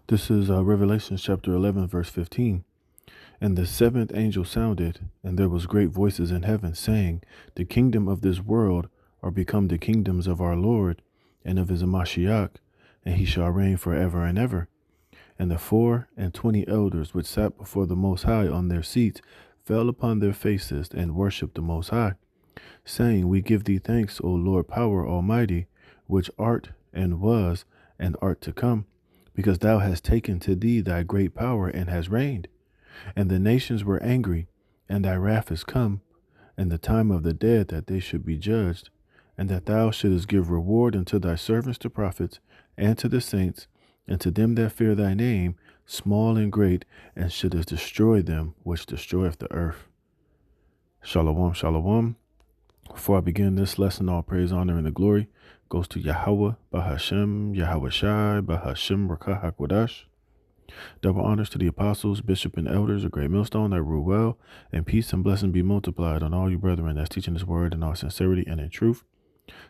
This is Revelation chapter 11, verse 15. And the seventh angel sounded, and there was great voices in heaven, saying, The kingdom of this world are become the kingdoms of our Lord and of his Mashiach, and he shall reign forever and ever. And the 24 elders which sat before the Most High on their seats fell upon their faces and worshipped the Most High, saying, We give thee thanks, O Lord, power almighty, which art and was and art to come, because thou hast taken to thee thy great power and hast reigned. And the nations were angry, and thy wrath is come, and the time of the dead that they should be judged, and that thou shouldest give reward unto thy servants the prophets, and to the saints, and to them that fear thy name, small and great, and shouldest destroy them which destroyeth the earth. Shalom, shalom. Before I begin this lesson, all praise, honor, and the glory goes to Yahweh, Bahashem, Yahweh Shai, Bahashem, Rakah HaKodash. Double honors to the apostles, bishop, and elders, a great millstone that rule well, and peace and blessing be multiplied on all you brethren that's teaching this word in all sincerity and in truth.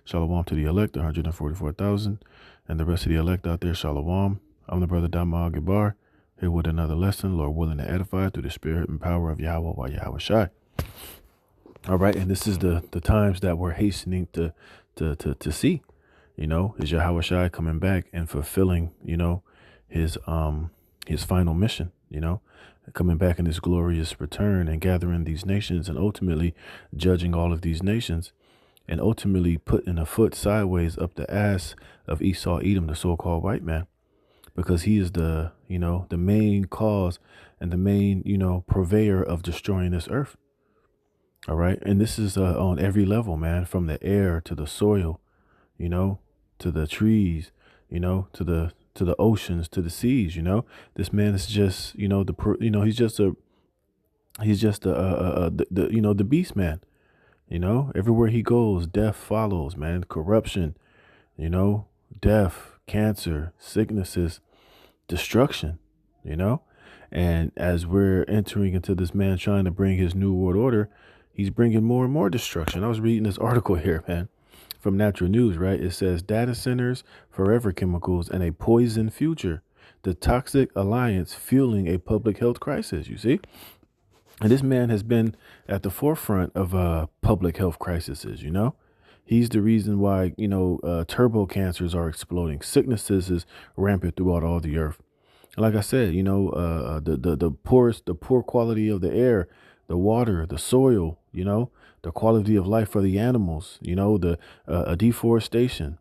Shalom to the elect, 144,000, and the rest of the elect out there, shalom. I'm the brother Dama Gabar, here with another lesson, Lord willing to edify through the spirit and power of Yahweh by Yahweh Shai. All right, and this is the times that we're hastening to see, is Yahweh Shai coming back and fulfilling, his final mission, coming back in his glorious return and gathering these nations and ultimately judging all of these nations and ultimately putting a foot sideways up the ass of Esau Edom, the so-called white man, because he is the main cause and the main, purveyor of destroying this earth. All right. And this is on every level, man, from the air to the soil, to the trees, to the oceans, to the seas. This man is just, he's just the beast man. Everywhere he goes, death follows, man. Corruption, death, cancer, sicknesses, destruction, and as we're entering into this man trying to bring his new world order, he's bringing more and more destruction. I was reading this article here, man, from Natural News, right? It says data centers, forever chemicals, and a poison future. The toxic alliance fueling a public health crisis, you see? And this man has been at the forefront of public health crises, He's the reason why, turbo cancers are exploding. Sicknesses is rampant throughout all the earth. And like I said, the poor quality of the air, the water, the soil, the quality of life for the animals, the deforestation.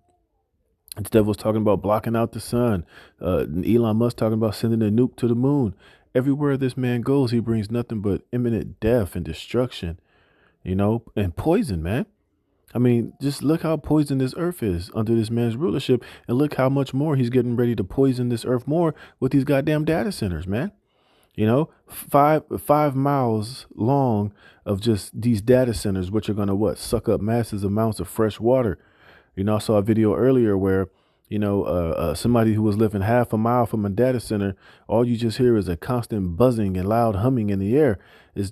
The devil's talking about blocking out the sun. Elon Musk talking about sending a nuke to the moon. Everywhere this man goes, he brings nothing but imminent death and destruction, and poison, man. I mean, just look how poisoned this earth is under this man's rulership, and look how much more he's getting ready to poison this earth more with these goddamn data centers, man. 5 miles long of just these data centers, which are going to suck up massive amounts of fresh water. I saw a video earlier where, somebody who was living half a mile from a data center, all you just hear is a constant buzzing and loud humming in the air. It's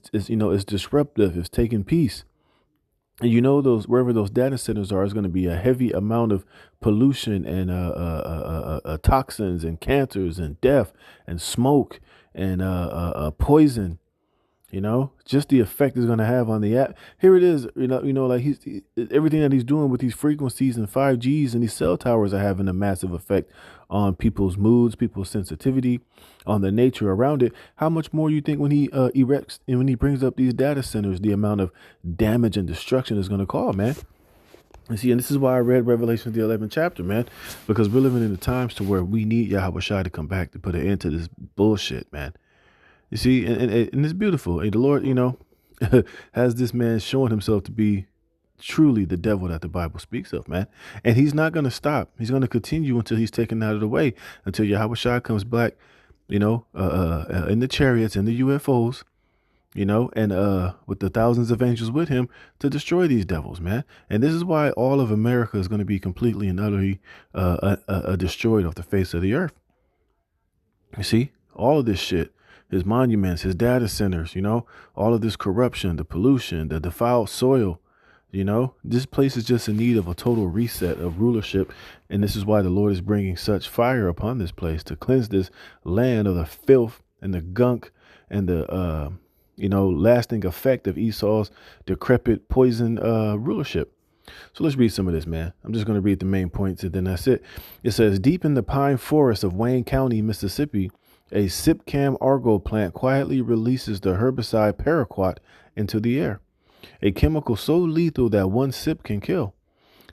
disruptive. It's taking peace. And those wherever those data centers are is going to be a heavy amount of pollution and toxins and cancers and death and smoke and poison. Just the effect is going to have on the app. Here it is. Like everything that he's doing with these frequencies and 5Gs and these cell towers are having a massive effect on people's moods, people's sensitivity, on the nature around it. How much more you think when he erects and when he brings up these data centers, the amount of damage and destruction is going to cause, man? And see, and this is why I read Revelation, the 11th chapter, man, because we're living in the times to where we need Yahweh Shai to come back to put an end to this bullshit, man. You see, and it's beautiful. And the Lord, has this man showing himself to be truly the devil that the Bible speaks of, man. And he's not going to stop. He's going to continue until he's taken out of the way, until Yahweh Shai comes back, in the chariots and the UFOs, and with the thousands of angels with him to destroy these devils, man. And this is why all of America is going to be completely and utterly destroyed off the face of the earth. You see, all of this shit. His monuments, his data centers, all of this corruption, the pollution, the defiled soil, You know, this place is just in need of a total reset of rulership. And this is why the Lord is bringing such fire upon this place to cleanse this land of the filth and the gunk and the, lasting effect of Esau's decrepit poison rulership. So let's read some of this, man. I'm just going to read the main points and then that's it. It says, deep in the pine forest of Wayne County, Mississippi, a Sipcam Argo plant quietly releases the herbicide paraquat into the air, a chemical so lethal that one sip can kill.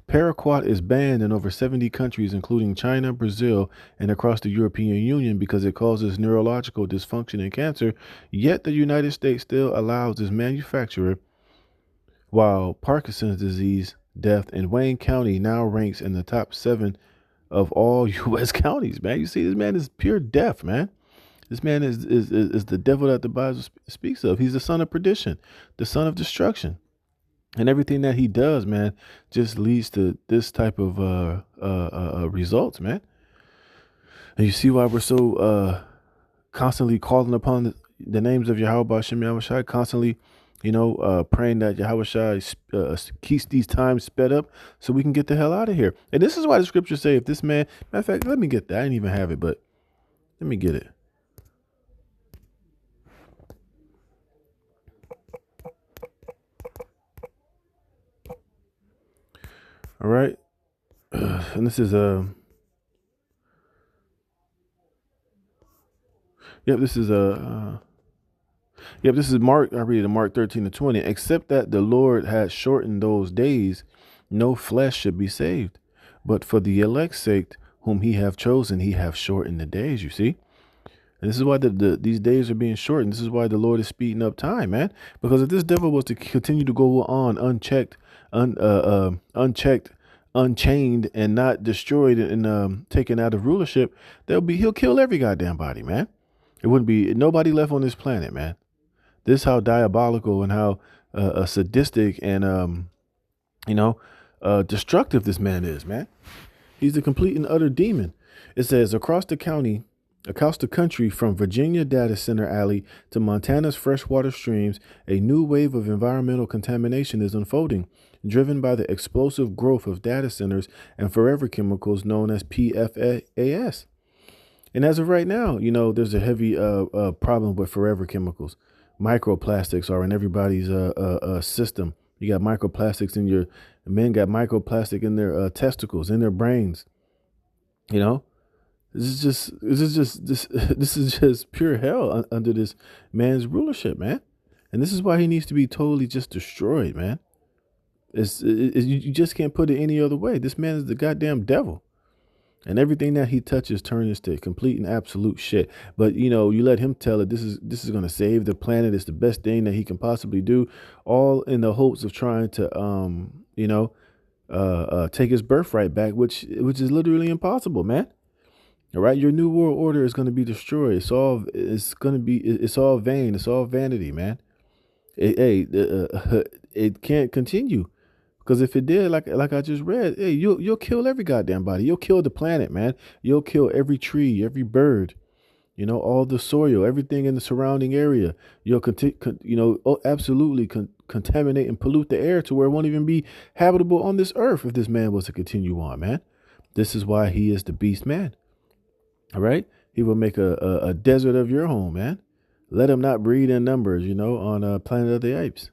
Paraquat is banned in over 70 countries, including China, Brazil, and across the European Union because it causes neurological dysfunction and cancer, yet the United States still allows its manufacturer, while Parkinson's disease death in Wayne County now ranks in the top 7 of all U.S. counties, man. You see, this man is pure death, man. This man is the devil that the Bible speaks of. He's the son of perdition, the son of destruction. And everything that he does, man, just leads to this type of results, man. And you see why we're so constantly calling upon the names of Yahweh Shem Yahushai, constantly, praying that Yahweh keeps these times sped up so we can get the hell out of here. And this is why the scriptures say, if this man, matter of fact, let me get that. I didn't even have it, but let me get it. All right. And this is this is Mark. I read it in Mark 13:20. Except that the Lord had shortened those days, no flesh should be saved. But for the elect's sake, whom he have chosen, he have shortened the days, you see. And this is why these days are being shortened. This is why the Lord is speeding up time, man. Because if this devil was to continue to go on unchecked, unchained, and not destroyed and taken out of rulership, he'll kill every goddamn body, man. It wouldn't be nobody left on this planet, man. This is how diabolical and how sadistic and destructive this man is, man. He's a complete and utter demon. It says across the country from Virginia Data Center Alley to Montana's freshwater streams, a new wave of environmental contamination is unfolding, driven by the explosive growth of data centers and forever chemicals known as PFAS. And as of right now, there's a heavy problem with forever chemicals. Microplastics are in everybody's system. You got microplastics in men got microplastic in their testicles, in their brains. This is just pure hell under this man's rulership, man. And this is why he needs to be totally just destroyed, man. You just can't put it any other way. This man is the goddamn devil. And everything that he touches turns to complete and absolute shit. But, you let him tell it, this is going to save the planet. It's the best thing that he can possibly do, all in the hopes of trying to, take his birthright back, which is literally impossible, man. All right. Your new world order is going to be destroyed. It's all vain. It's all vanity, man. It can't continue. Because if it did, like I just read, hey, you'll kill every goddamn body. You'll kill the planet, man. You'll kill every tree, every bird, all the soil, everything in the surrounding area. You'll absolutely contaminate and pollute the air to where it won't even be habitable on this earth if this man was to continue on, man. This is why he is the beast man. All right. He will make a desert of your home, man. Let him not breed in numbers, on Planet of the Apes.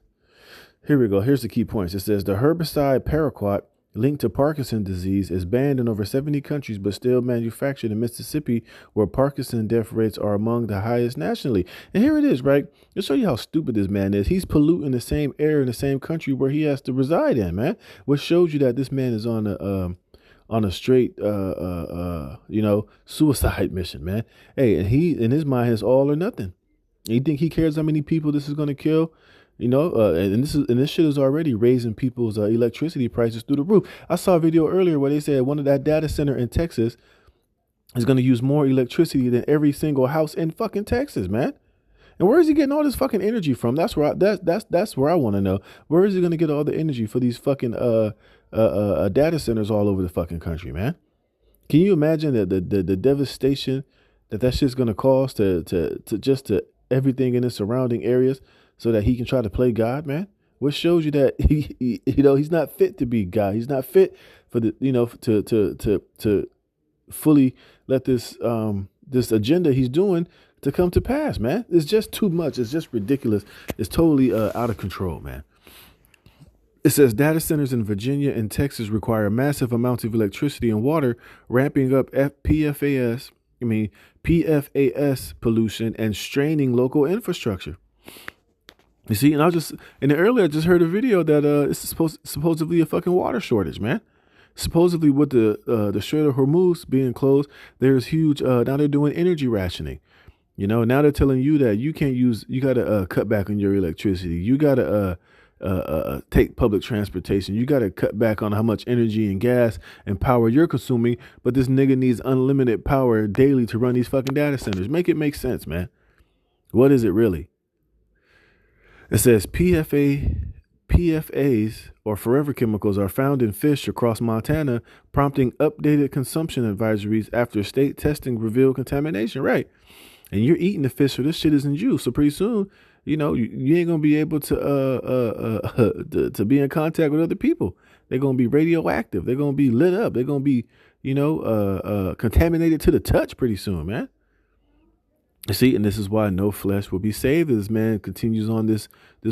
Here we go. Here's the key points. It says the herbicide paraquat linked to Parkinson's disease is banned in over 70 countries, but still manufactured in Mississippi, where Parkinson death rates are among the highest nationally. And here it is, right? To show you how stupid this man is. He's polluting the same air in the same country where he has to reside in, man. Which shows you that this man is on a straight, suicide mission, man. Hey, and he, in his mind, has all or nothing. You think he cares how many people this is going to kill? And this shit is already raising people's electricity prices through the roof. I saw a video earlier where they said one of that data center in Texas is going to use more electricity than every single house in fucking Texas, man. And where is he getting all this fucking energy from? That's where that's where I want to know. Where is he going to get all the energy for these fucking data centers all over the fucking country, man? Can you imagine the devastation that shit's going to cause to everything in the surrounding areas? So that he can try to play God, man. What shows you that he's not fit to be God? He's not fit for the to fully let this agenda he's doing to come to pass, man. It's just too much. It's just ridiculous. It's totally out of control, man. It says data centers in Virginia and Texas require massive amounts of electricity and water, ramping up PFAS pollution and straining local infrastructure. You see, and earlier I just heard a video that it's supposedly a fucking water shortage, man. Supposedly with the Strait of Hormuz being closed, there's huge. Now they're doing energy rationing. Now they're telling you that you got to cut back on your electricity. You got to take public transportation. You got to cut back on how much energy and gas and power you're consuming. But this nigga needs unlimited power daily to run these fucking data centers. Make it make sense, man. What is it really? It says PFAs or forever chemicals are found in fish across Montana, prompting updated consumption advisories after state testing revealed contamination. Right. And you're eating the fish, so this shit isn't you. So pretty soon, you ain't gonna be able to be in contact with other people. They're gonna be radioactive. They're gonna be lit up. They're gonna be, contaminated to the touch pretty soon, man. You see, and this is why no flesh will be saved as this man continues on this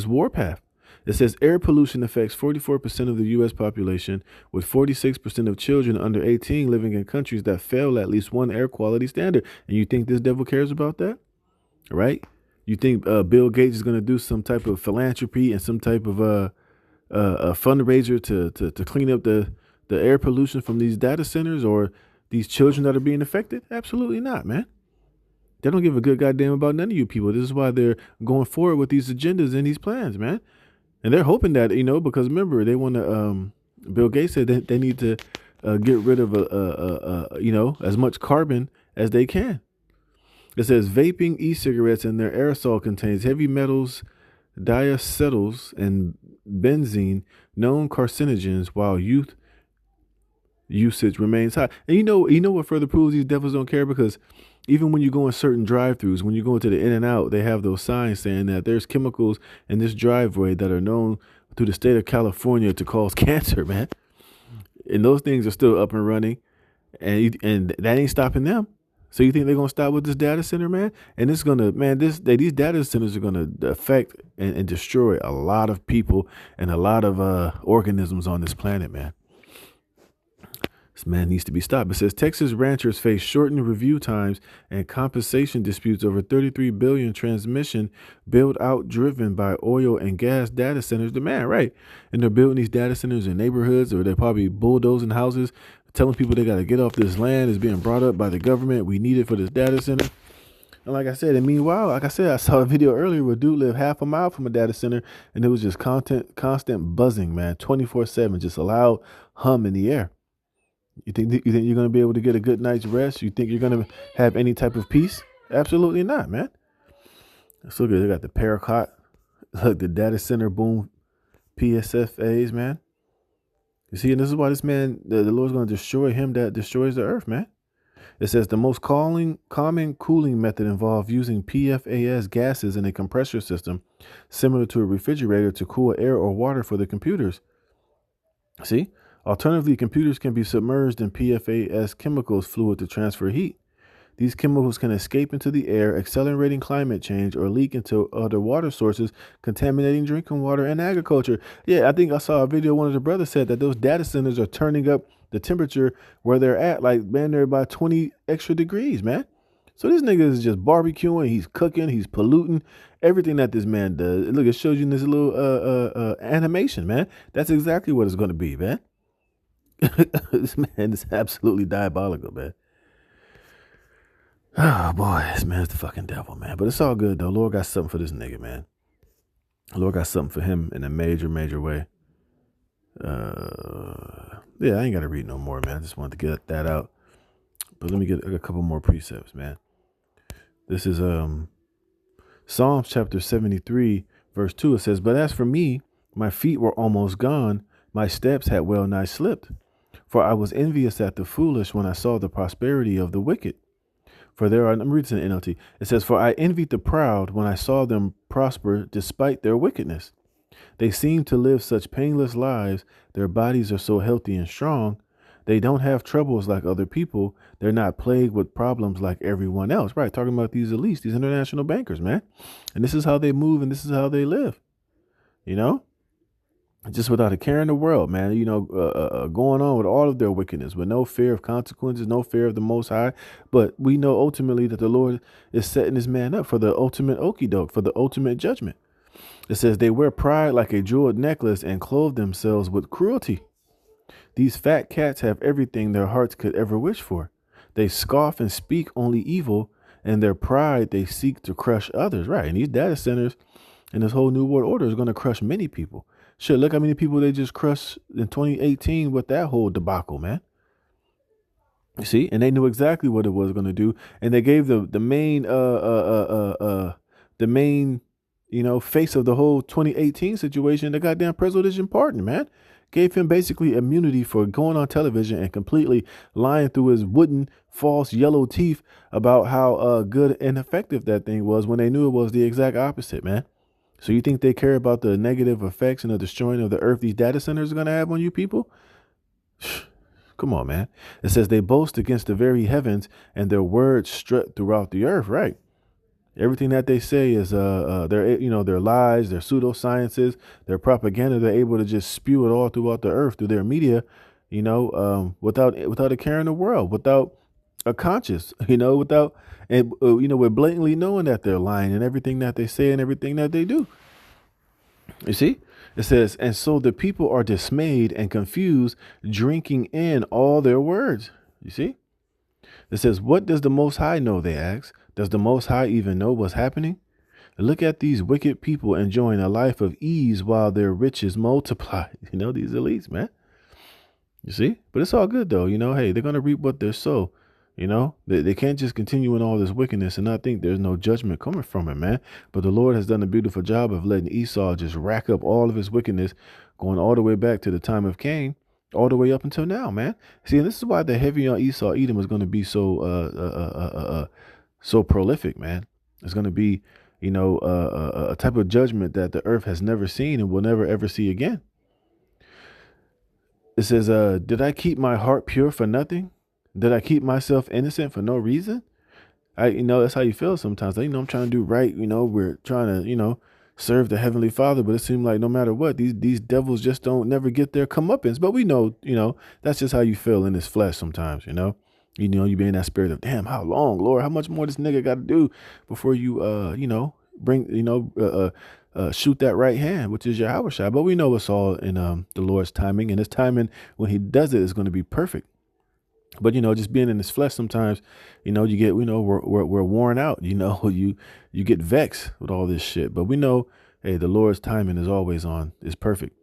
warpath. It says air pollution affects 44% of the U.S. population, with 46% of children under 18 living in countries that fail at least one air quality standard. And you think this devil cares about that? Right? You think Bill Gates is going to do some type of philanthropy and some type of a fundraiser to clean up the air pollution from these data centers or these children that are being affected? Absolutely not, man. They don't give a good goddamn about none of you people. This is why they're going forward with these agendas and these plans, man. And they're hoping that, because remember, they want to, Bill Gates said that they need to get rid of, as much carbon as they can. It says vaping e-cigarettes and their aerosol contains heavy metals, diacetyls, and benzene, known carcinogens, while youth usage remains high. And you know what further proves these devils don't care? Because even when you go in certain drive-thrus, when you go into the In-N-Out, they have those signs saying that there's chemicals in this driveway that are known through the state of California to cause cancer, man. And those things are still up and running, and that ain't stopping them. So you think they're gonna stop with this data center, man? And it's gonna, man, these data centers are gonna affect and destroy a lot of people and a lot of organisms on this planet, man. This man needs to be stopped. It says Texas ranchers face shortened review times and compensation disputes over $33 billion transmission build out driven by oil and gas data centers demand. Right. And they're building these data centers in neighborhoods, or they're probably bulldozing houses, telling people they got to get off this land. It's being brought up by the government. We need it for this data center. And like I said, and meanwhile, like I said, I saw a video earlier where a dude lived half a mile from a data center, and it was just constant buzzing, man, 24/7, just a loud hum in the air. You think you're going to be able to get a good night's rest? You think you're going to have any type of peace? Absolutely not, man. Let's look at it. They got the Paracot, look, the data center boom, PSFAs, man. You see, and this is why this man, the Lord's going to destroy him that destroys the earth, man. It says the most common cooling method involves using PFAS gases in a compressor system, similar to a refrigerator, to cool air or water for the computers. See? Alternatively, computers can be submerged in PFAS chemicals fluid to transfer heat. These chemicals can escape into the air, accelerating climate change, or leak into other water sources, contaminating drinking water and agriculture. Yeah, I think I saw a video. One of the brothers said that those data centers are turning up the temperature where they're at, like, man, they're about 20 extra degrees, man. So this nigga is just barbecuing, he's cooking, he's polluting everything that this man does. Look, it shows you in this little animation, man. That's exactly what it's going to be, man. This man is absolutely diabolical, man. Oh boy, this man's the fucking devil, man. But it's all good though. Lord got something for this nigga, man. Lord got something for him in a major, major way. Yeah, I ain't gotta read no more, man. I just wanted to get that out. But let me get a couple more precepts, man. This is Psalms chapter 73, verse 2. It says, "But as for me, my feet were almost gone, my steps had well nigh slipped. For I was envious at the foolish when I saw the prosperity of the wicked. For there are," I'm reading in the NLT. It says, "For I envied the proud when I saw them prosper despite their wickedness. They seem to live such painless lives. Their bodies are so healthy and strong. They don't have troubles like other people. They're not plagued with problems like everyone else. Right. Talking about these elites, these international bankers, man. And this is how they move and this is how they live, you know? Just without a care in the world, man, going on with all of their wickedness, with no fear of consequences, no fear of the Most High. But we know ultimately that the Lord is setting this man up for the ultimate okie doke, for the ultimate judgment. It says they wear pride like a jeweled necklace and clothe themselves with cruelty. These fat cats have everything their hearts could ever wish for. They scoff and speak only evil, and their pride they seek to crush others. Right. And these data centers and this whole New World Order is going to crush many people. Shit, look how many people they just crushed in 2018 with that whole debacle, man. You see, and they knew exactly what it was going to do, and they gave the main face of the whole 2018 situation, the goddamn presidential pardon, man. Gave him basically immunity for going on television and completely lying through his wooden, false, yellow teeth about how good and effective that thing was when they knew it was the exact opposite, man. So you think they care about the negative effects and the destroying of the earth these data centers are going to have on you people? Come on, man. It says they boast against the very heavens and their words strut throughout the earth, right? Everything that they say is their lies, their pseudosciences, their propaganda. They're able to just spew it all throughout the earth through their media, without a care in the world, without a conscience, we're blatantly knowing that they're lying in everything that they say and everything that they do. You see, it says, and so the people are dismayed and confused, drinking in all their words. You see, it says, what does the Most High know? They ask. Does the Most High even know what's happening? Look at these wicked people enjoying a life of ease while their riches multiply. These elites, man. You see, but it's all good though. Hey, they're going to reap what they sow. They can't just continue in all this wickedness and not think there's no judgment coming from it, man. But the Lord has done a beautiful job of letting Esau just rack up all of his wickedness, going all the way back to the time of Cain, all the way up until now, man. See, and this is why the heavy on Esau Edom is going to be so prolific, man. It's going to be, a type of judgment that the earth has never seen and will never ever see again. It says, did I keep my heart pure for nothing? Did I keep myself innocent for no reason? That's how you feel sometimes. I'm trying to do right. We're trying to, serve the Heavenly Father, but it seems like no matter what, these devils just don't never get their comeuppance. But we know, that's just how you feel in this flesh sometimes, you be in that spirit of, damn, how long, Lord, how much more this nigga got to do before you, shoot that right hand, which is your Yahushua. But we know it's all in the Lord's timing, and his timing when he does it is going to be perfect. But, just being in this flesh sometimes, you get, we're worn out, you get vexed with all this shit. But we know, hey, the Lord's timing is perfect.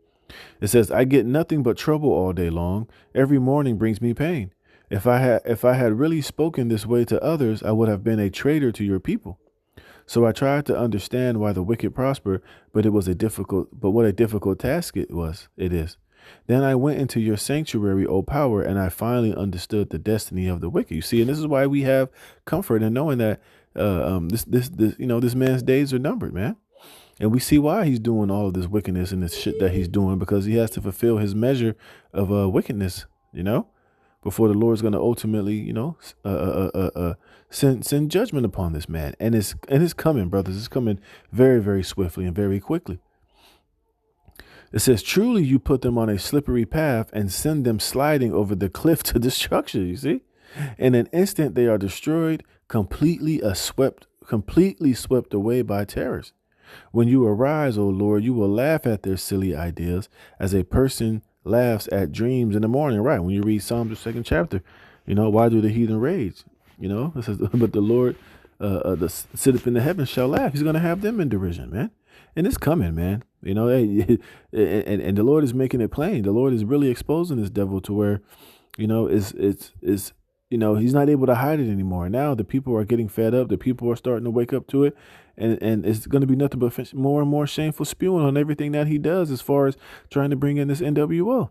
It says, I get nothing but trouble all day long. Every morning brings me pain. If I had really spoken this way to others, I would have been a traitor to your people. So I tried to understand why the wicked prosper, but what a difficult task it is. Then I went into your sanctuary, O power, and I finally understood the destiny of the wicked. You see, and this is why we have comfort in knowing that this man's days are numbered, man. And we see why he's doing all of this wickedness and this shit that he's doing, because he has to fulfill his measure of wickedness, before the Lord's going to ultimately, send judgment upon this man. And it's coming, brothers. It's coming very, very swiftly and very quickly. It says, truly you put them on a slippery path and send them sliding over the cliff to destruction. You see, in an instant they are destroyed, completely swept away by terrors. When you arise, O Lord, you will laugh at their silly ideas as a person laughs at dreams in the morning. Right. When you read Psalms, the second chapter, why do the heathen rage? It says, but the Lord, sit up in the heavens shall laugh. He's going to have them in derision, man. And it's coming, man. And the Lord is making it plain. The Lord is really exposing this devil to where, he's not able to hide it anymore. Now the people are getting fed up. The people are starting to wake up to it. And it's going to be nothing but more and more shameful spewing on everything that he does as far as trying to bring in this NWO.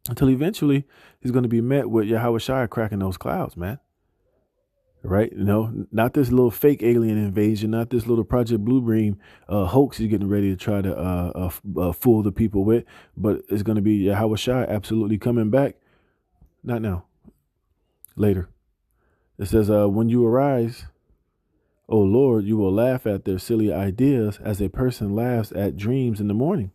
Until eventually he's going to be met with Yahushua cracking those clouds, man. right? You know, not this little fake alien invasion, not this little Project Blue Beam hoax he's getting ready to try to fool the people with, but it's going to be Yahweh Shai absolutely coming back. Not now, later. It says, when you arise, O Lord, you will laugh at their silly ideas as a person laughs at dreams in the morning.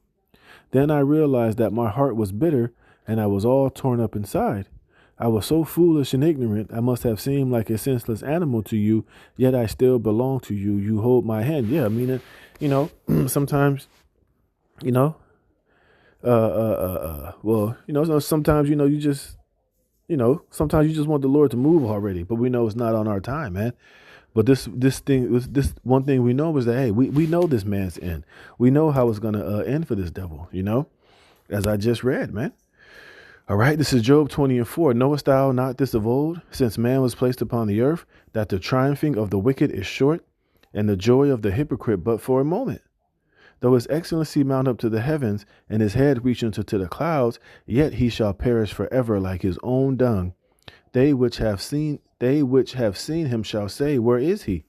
Then I realized that my heart was bitter and I was all torn up inside. I was so foolish and ignorant, I must have seemed like a senseless animal to you, yet I still belong to you. You hold my hand. Yeah, I mean, you know, sometimes, you know, well, you know, sometimes, you know, you just, you know, sometimes you just want the Lord to move already, but we know it's not on our time, man. But this one thing we know is that, hey, we know this man's end. We know how it's going to end for this devil, you know, as I just read, man. All right, this is Job 20:4. Knowest thou not this of old, since man was placed upon the earth, that the triumphing of the wicked is short, and the joy of the hypocrite but for a moment? Though his excellency mount up to the heavens, and his head reach unto the clouds, yet he shall perish forever like his own dung. They which have seen him shall say, where is he?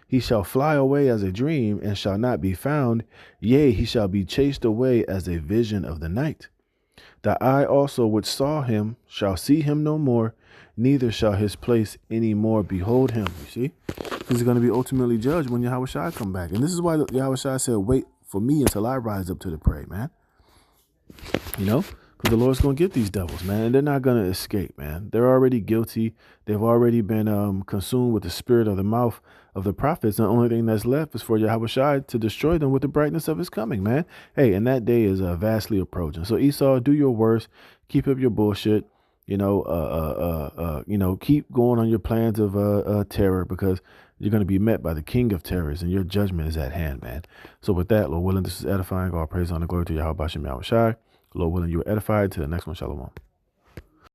He shall fly away as a dream, and shall not be found. Yea, he shall be chased away as a vision of the night. The eye also which saw him shall see him no more, neither shall his place any more behold him. You see? He's going to be ultimately judged when Yahweh Shai come back. And this is why Yahweh Shai said, wait for me until I rise up to the prey, man. You know? Because the Lord's going to get these devils, man, and they're not going to escape, man. They're already guilty. They've already been consumed with the spirit of the mouth of the prophets. And the only thing that's left is for Yahweh Shai to destroy them with the brightness of his coming, man. Hey, and that day is vastly approaching. So Esau, do your worst. Keep up your bullshit. You know, keep going on your plans of terror, because you're going to be met by the king of terrors, and your judgment is at hand, man. So with that, Lord willing, this is edifying. All praise, honor, glory to Yahweh Bashem Yahweh Shai. Lord willing, you are edified. To the next one, shalom.